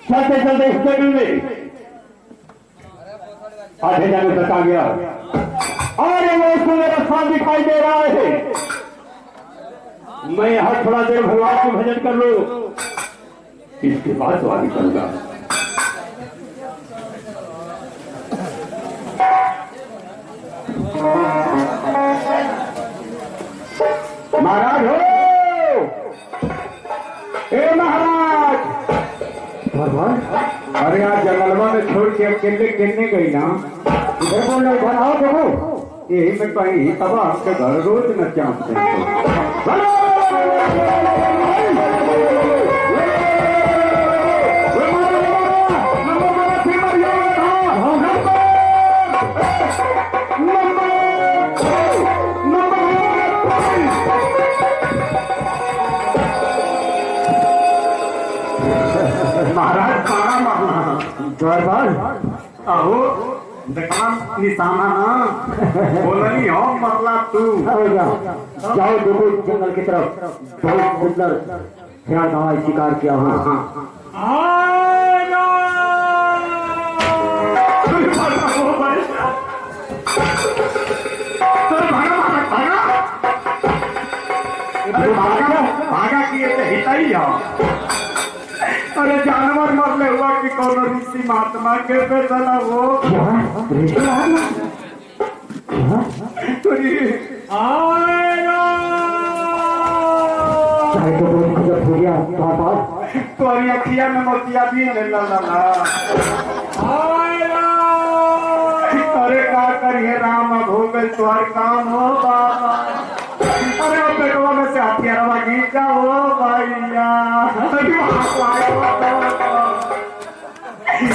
चलते चलते स्टेडियम में आधे जाने तक आ गया और वो उसको मेरा साथ दिखाई दे रहा है। मैं यहाँ थोड़ा देर भगवान को भजन कर लूं, इसके बाद तो आगे करूंगा। महाराज हो, ए महाराज। अरे आज जंगलवा में छोड़ के अकेले खेलने गई ना, इधर बोल रहे बनाओ देखो, यही में कहीं तब आपके घर रोज न चाहते महाराज खाना मारना जोरदार आहो दुकान निशाना ना बोलनी हो मरला तू जाओ देखो जंगल की तरफ बहुत सुंदर ख्याल हवाई शिकार किया हुआ। भागा किए तो हिता ही अरे जानवर मरले हुआ कि कौन ऋषि महात्मा के पे चला वो तुम्हारी अखिया में मोतिया भी है ला अरे का करिए राम अब हो गए तुम्हारे काम हो बाबा। अरे वो पेटवा में से हथियारवा गीत का हो भैया।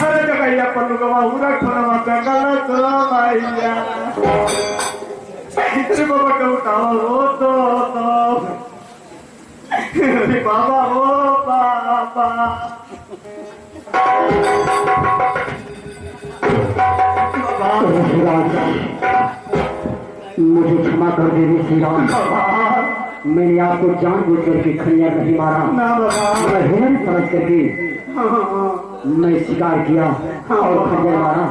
अरे तो भैया पन्नू का पूरा खोलवा पे गलत हो भैया। इतने बाबा का उठाओ हो तो अरे बाबा हो बाबा। मुझे क्षमा कर दे श्री राम, मैंने आपको जानबूझ करके खंजर नहीं मारा, मैं हिरन समझ करके मैं शिकार किया और खंजर मारा।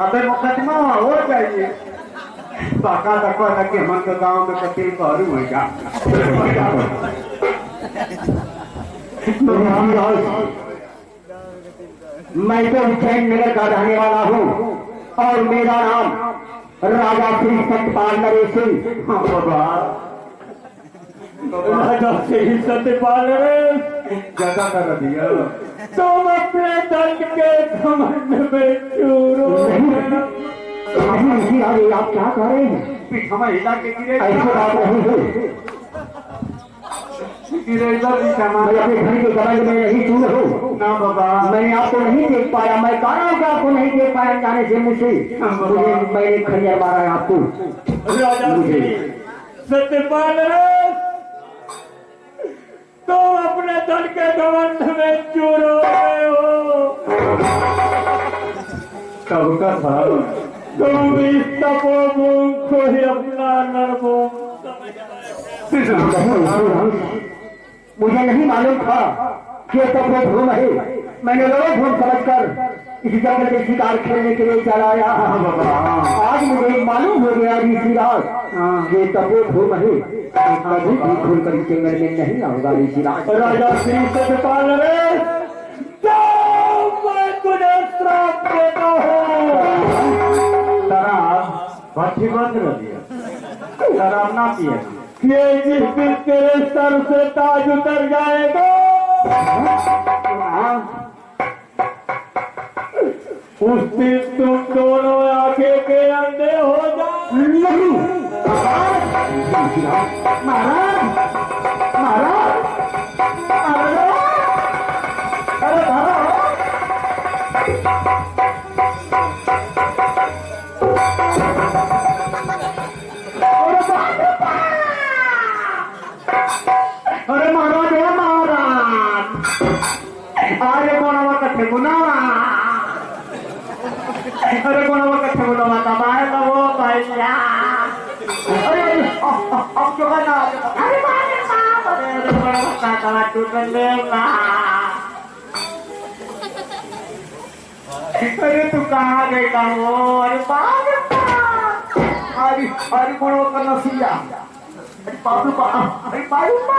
अबे मुकदमा हो जाइए बाका तक कि हम तो गाँव में कतील करू होगा। मैं तो उज्जैन नगर का रहने वाला हूँ और मेरा नाम राजा श्री सत्यपाल नरेश सिंह। राजा श्री सत्यपाल नरेश ज्यादा कर दिया तुम अपने दंड के घमंड में चूर हो। नहीं आप क्या कर रहे हैं? पीठा हिला के गिरे ऐसी बात नहीं है। मैं अपने घर के गबंद में नहीं चूर हूँ ना बाबा। मैंने आपको नहीं देख पाया, मैं कारण का आपको नहीं देख पाया जाने से मुझसे मैंने खंजर मारा है आपको। सत्यपाल तो अपने दल के गबंद में चूर हो गए हो। कब का था तुम इस तपोभूम को ही अपना नरभूम। मुझे नहीं मालूम था कि तपोभूम है, मैंने लोग भूम समझकर इस जगह से शिकार खेलने के लिए चला आया। आज मुझे मालूम हो गया ऋषिराज ये तपोधूम है, कभी भी खुलकर जंगल में नहीं आऊंगा ऋषिराज। राजा श्री सतपाल मैं तुझे श्राप देता हूँ। भट्टी बंद कर दिया, शराब ना पिए। ये जिस दिन तेरे सर से ताज उतर जाएगा उस दिन तुम दोनों आंखें के अंधे हो जाओ। नहीं महाराज, महाराज, अरे महाराज, हे महाराज, अरे कोणावा कथे गुनावा, अरे कोणावा कथे गुनावा का बाहेर का वो पाहिया। अरे अब क्यों ना, अरे बाहेर का, अरे कोणावा काका टूटन लेला। अरे तू कहाँ गई का वो, अरे बाहेर का, अरे अरे कोणावा का नसिया, अरे बाबू बा, अरे बाबू बा,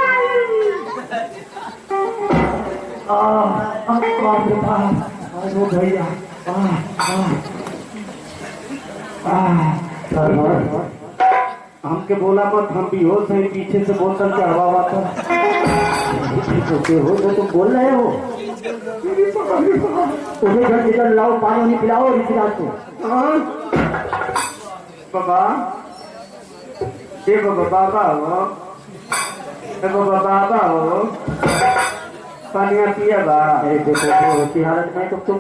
अरे बाप रे बाप, अरे वो भैया, हमके बोला मत, हम भी हो सही पीछे से बोतल चढ़वा हुआ था। हो तो तुम बोल रहे हो, उन्हें घर इधर लाओ, पानी वानी पिलाओ ऋषिराज को। बाबा ये बाबा हो, बाबा हो, पानिया पिया बा। अरे देखो की हालत में तो तुम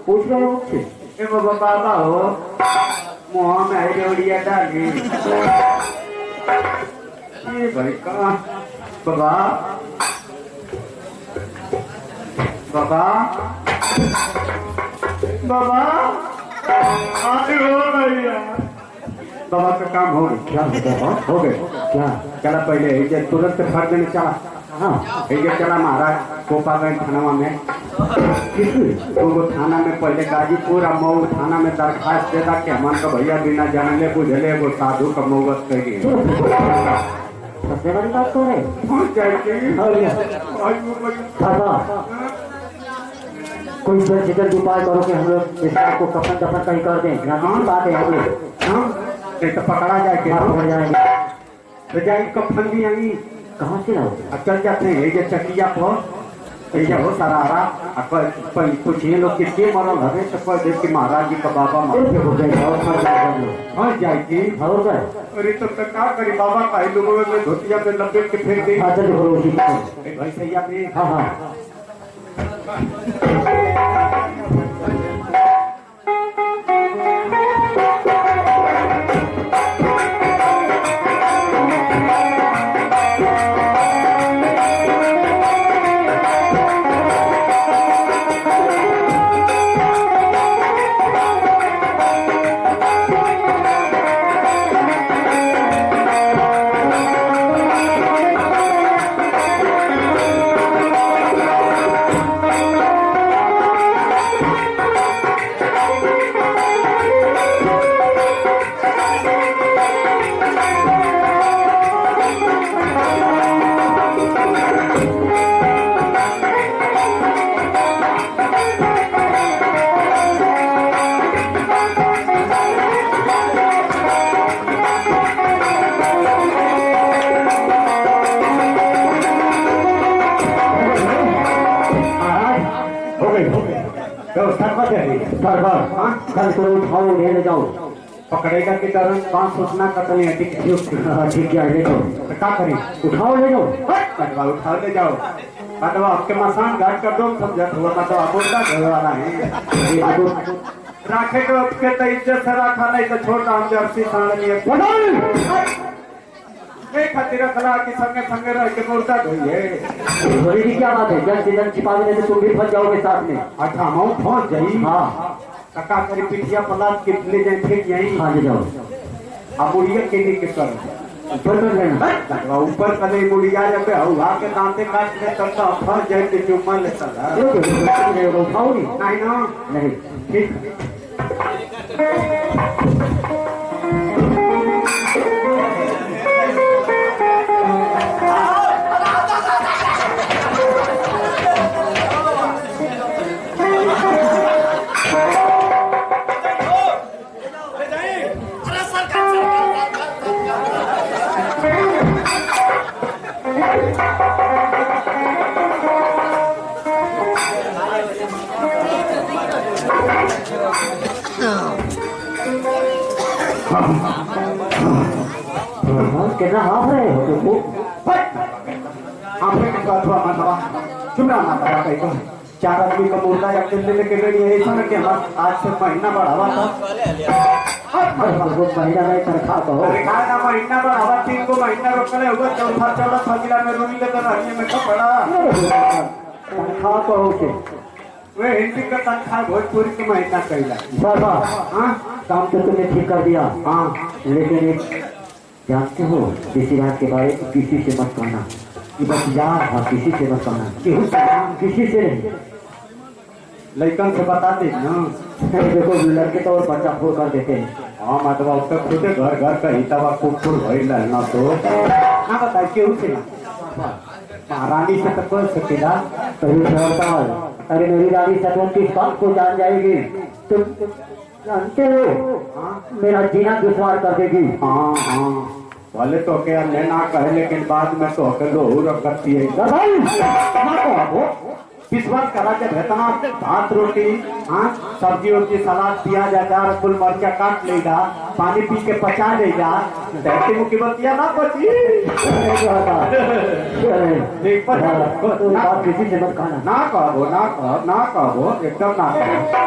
पूछ रहे हो मुझसे। ये बाबा हो, मुँह में रेवड़िया डाली। ये भाई कहाँ बाबा, बाबा, बाबा आते हो भैया। बाबा का काम हो गया। क्या हो गए क्या? चला पहले ये तुरंत फट देने चला। हाँ ये चला महाराज कोपागंज थाना में, वो थाना में पहले गाजीपुर और मऊ थाना में दरखास्त देता कि हमारे का भैया बिना जानले बुझले वो साधु का मौत कर गई। सबसे बड़ी बात तो है कोई सुरक्षित उपाय करो कि हम लोग इस बात को कफन दफन कहीं कर दें। यहाँ बात है हम लोग तो पकड़ा जाए के पकड़ जाएंगे तो जाए कफन भी आई कहाँ से लाओ? चल जाते हैं ये चकिया पर ये हो सरारा कुछ ये लोग किसके मरल हवे तो कोई देख के महाराज जी का बाबा मर जाएगी। अरे तो क्या करी बाबा का लोगों में धोतिया में लपेट के फेंक दी भाई सैया पे। हाँ हाँ ले जाओ। पकड़ेगा कि तरह कौन सोचना कतल है ठीक है ले जाओ। तो क्या करें? उठाओ ले जाओ। कटवा उठाओ ले जाओ। कटवा आपके मसान घाट कर दो समझा हुआ कटवा बोलता घर वाला है राखे को आपके तो इज्जत से रखा नहीं तो छोटा हम जर्सी सामने खातिर रखला कि संगे संगे रह के बोलता है। क्या बात है? जन से जन छिपा देने से तुम भी फंस जाओगे साथ में। अच्छा हम पहुंच जाई। हाँ कका करी पिटिया पलाद के ले जाए ठीक यही। हाँ ले जाओ। अब मुड़िया के लिए कर ऊपर कर लेना। ऊपर कले मुड़िया जब हुआ के दांते काट के तब तो फंस जाए के चुम्मा लेता उठाओ नहीं ना नहीं ठीक कितना हाफ रहे हो तुम? आपने किसका अथवा मानवा चुना माता कहीं तो 4 आदमी का मुर्दा या दिल्ली लेके गई है ऐसा कि हम आज से महीना बढ़ावा था महीना नहीं तनख्वाह तो अरे काय ना महीना बढ़ावा 3 को महीना रोकले होगा चौथा चौथा फजीला में रूमी के तो रहने में तो पड़ा तनख्वाह तो होके वे हिंदी का तनख्वाह भोजपुरी के महीना कहला बाबा हाँ काम तो तुमने ठीक कर दिया हाँ लेकिन एक जानते हो किसी रात के बारे में किसी से मत कहना कि बस यार हाँ किसी से मत कहना क्यों किसी से नहीं लड़कन से बता दे ना देखो लड़के तो और बच्चा फोड़ कर देते हैं हाँ मतलब उसका खुद घर घर का हितावा कुकुर भइल है ना तो ना बताइए क्यों से महारानी से तक कर सकेगा कहीं समझता अरे मेरी रानी सतवन की बात को जान जाएगी तुम जानते हो मेरा जीना दुश्वार कर देगी हाँ हाँ भले तो क्या लेना कहे लेकिन बाद में तो लोहू करती है विश्वास करा जब इतना भात रोटी हाँ सब्जी उब्जी सलाद प्याज अचार फुल मर्चा काट लेगा पानी पी के पचा लेगा कहते मुखी बतिया ना बची किसी से मत खाना ना कहो एकदम ना कहो